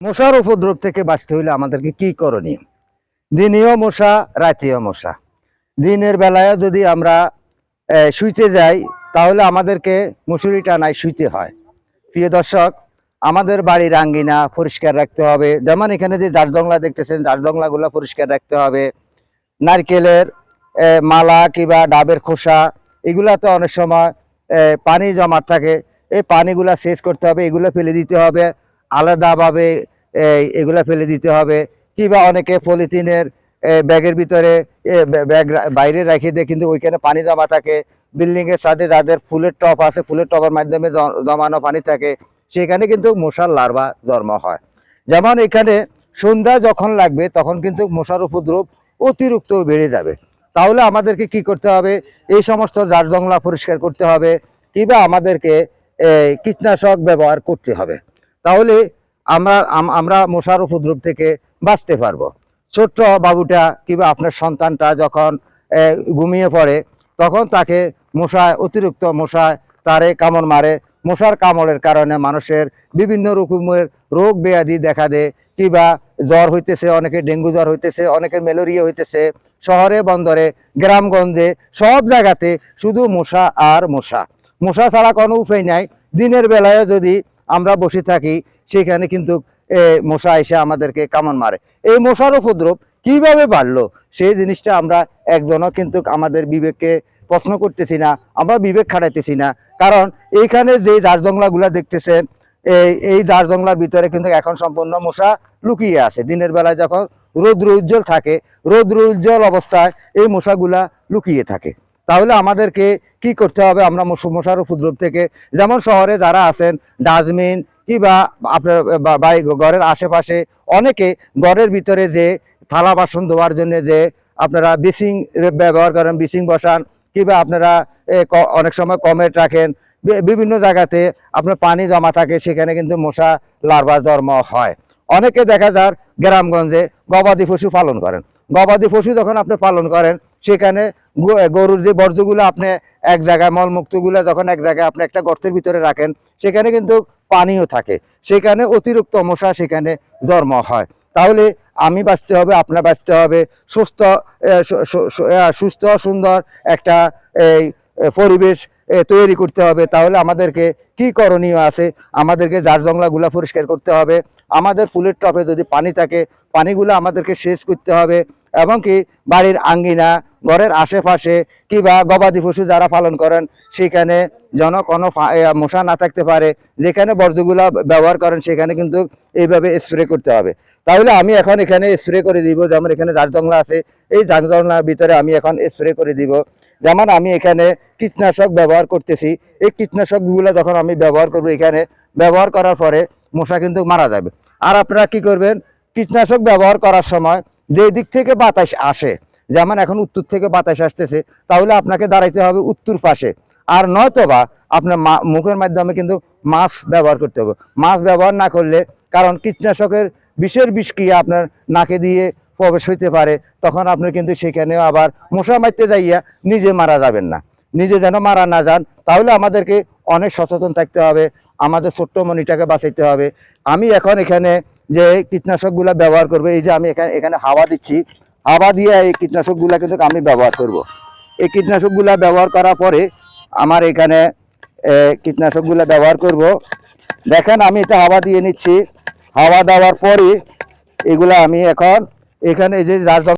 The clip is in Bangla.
মশার উপদ্রব থেকে বাঁচতে হইলে আমাদেরকে কি করণীয়? দিনেও মশা, রাতেও মশা। দিনের বেলায় যদি আমরা শুইতে যাই তাহলে আমাদেরকে মশারি টানায় শুইতে হয়। প্রিয় দর্শক, আমাদের বাড়ির আঙ্গিনা পরিষ্কার রাখতে হবে। যেমন এখানে যে জারজংলা দেখতেছেন, জারজংলাগুলো পরিষ্কার রাখতে হবে। নারকেলের মালা কিংবা ডাবের খোসা, এগুলাতে অনেক সময় পানি জমা থাকে। এই পানিগুলা সেচ করতে হবে, এগুলো ফেলে দিতে হবে আলাদাভাবে। এগুলা ফেলে দিতে হবে। কিংবা অনেকে পলিথিনের ব্যাগের ভিতরে ব্যাগ বাইরে রেখে দিয়ে কিন্তু ওইখানে পানি জমা থাকে। বিল্ডিংয়ের সাথে যাদের ফুলের টব আছে, ফুলের টবের মাধ্যমে জমানো পানি থাকে, সেখানে কিন্তু মশার লার্ভা জন্ম হয়। যেমন এখানে সন্ধ্যা যখন লাগবে তখন কিন্তু মশার উপদ্রব অতিরিক্ত বেড়ে যাবে। তাহলে আমাদেরকে কি করতে হবে? এই সমস্ত জারজংলা পরিষ্কার করতে হবে, কিংবা আমাদেরকে কীটনাশক ব্যবহার করতে হবে। তাহলে আমরা মশার উপদ্রব থেকে বাঁচতে পারবো। ছোট্ট বাবুটা কিংবা আপনার সন্তানটা যখন ঘুমিয়ে পড়ে তখন তাকে অতিরিক্ত মশায় তারে কামড় মারে। মশার কামড়ের কারণে মানুষের বিভিন্ন রকমের রোগ ব্যাধি দেখা দেয়। কিংবা জ্বর হইতেছে, অনেকে ডেঙ্গু জ্বর হইতেছে, অনেকে ম্যালেরিয়া হইতেছে। শহরে বন্দরে গ্রামগঞ্জে সব জায়গাতে শুধু মশা আর মশা। মশা ছাড়া কোনো উপায় নাই। দিনের বেলায় যদি আমরা বসে থাকি সেখানে কিন্তু মশা এসে আমাদেরকে কামড় মারে। এই মশার উপদ্রব কিভাবে বাড়লো সেই জিনিসটা আমরা একজনও কিন্তু আমাদের বিবেককে প্রশ্ন করতেছি না, আমরা বিবেক খাটাইতেছি না। কারণ এইখানে যে জারজংলাগুলা দেখতেছেন, এই জারজংলার ভিতরে কিন্তু এখন সম্পূর্ণ মশা লুকিয়ে আছে। দিনের বেলায় যখন রৌদ্র উজ্জ্বল থাকে, রৌদ্র উজ্জ্বল অবস্থায় এই মশাগুলা লুকিয়ে থাকে। তাহলে আমাদেরকে কি করতে হবে? আমরা মশার উপদ্রব থেকে, যেমন শহরে যারা আছেন ডাস্টবিন কিংবা আপনার ঘরের আশেপাশে অনেকে ঘরের ভিতরে যে থালা বাসন ধোয়ার জন্য যে আপনারা ব্লিচিং ব্যবহার করেন, ব্লিচিং বসান, কিংবা আপনারা অনেক সময় কমেট রাখেন। বিভিন্ন জায়গাতে আপনার পানি জমা থাকে, সেখানে কিন্তু মশা লার্ভা জন্ম হয়। অনেকে দেখা যায় গ্রামগঞ্জে গবাদি পশু পালন করেন। গবাদি পশু যখন আপনি পালন করেন সেখানে গরুর যে বর্জ্যগুলো আপনি এক জায়গায়, মলমূত্রগুলো যখন এক জায়গায় আপনি একটা গর্তের ভিতরে রাখেন, সেখানে কিন্তু পানিও থাকে, সেখানে অতিরিক্ত মশা সেখানে জন্ম হয়। তাহলে আমি বাঁচতে হবে, আপনার বাঁচতে হবে, সুস্থ সুন্দর একটা পরিবেশ তৈরি করতে হবে। তাহলে আমাদেরকে কি করণীয় আছে? আমাদেরকে জারজংলাগুলা পরিষ্কার করতে হবে। আমাদের ফুলের টবে যদি পানি থাকে, পানিগুলো আমাদেরকে সেচ করতে হবে। এবং কি বাড়ির আঙ্গিনা, ঘরের আশেপাশে কিংবা গবাদি পশু যারা পালন করেন সেখানে যেন কোনো মশা না থাকতে পারে। যেখানে বর্জ্যগুলা ব্যবহার করেন সেখানে কিন্তু এইভাবে স্প্রে করতে হবে। তাহলে আমি এখন এখানে স্প্রে করে দিব। যেমন এখানে জারজংলা আছে, এই জারজংলার ভিতরে আমি এখন স্প্রে করে দিব। যেমন আমি এখানে কীটনাশক ব্যবহার করতেছি। এই কীটনাশকগুলো যখন আমি ব্যবহার করব, এখানে ব্যবহার করার পরে মশা কিন্তু মারা যাবে। আর আপনারা কি করবেন? কীটনাশক ব্যবহার করার সময় যে দিক থেকে বাতাস আসে, যেমন এখন উত্তর থেকে বাতাস আসতেছে, তাহলে আপনাকে দাঁড়াইতে হবে উত্তর পাশে। আর নয়তোবা আপনার মুখের মাধ্যমে কিন্তু মাস্ক ব্যবহার করতে হবে। মাস্ক ব্যবহার না করলে, কারণ কীটনাশকের বিষ কি আপনার নাকে দিয়ে প্রবেশ হইতে পারে, তখন আপনি কিন্তু সেখানেও আবার মশা মারতে যাইয়া নিজে মারা যাবেন না। নিজে যেন মারা না যান, তাহলে আমাদেরকে অনেক সচেতন থাকতে হবে, আমাদের ছোট্ট মনিটাকে বাঁচাইতে হবে। আমি এখন এখানে যে কীটনাশকগুলো ব্যবহার করবো, এই যে আমি এখানে হাওয়া দিচ্ছি, হাওয়া দিয়ে এই কীটনাশকগুলো কিন্তু আমি ব্যবহার করব। এই কীটনাশকগুলো ব্যবহার করার পরে আমার এখানে কীটনাশকগুলো ব্যবহার করব। দেখেন আমি এটা হাওয়া দিয়ে নিচ্ছি। হাওয়া দেওয়ার পরে এগুলা আমি এখন এখানে এই যে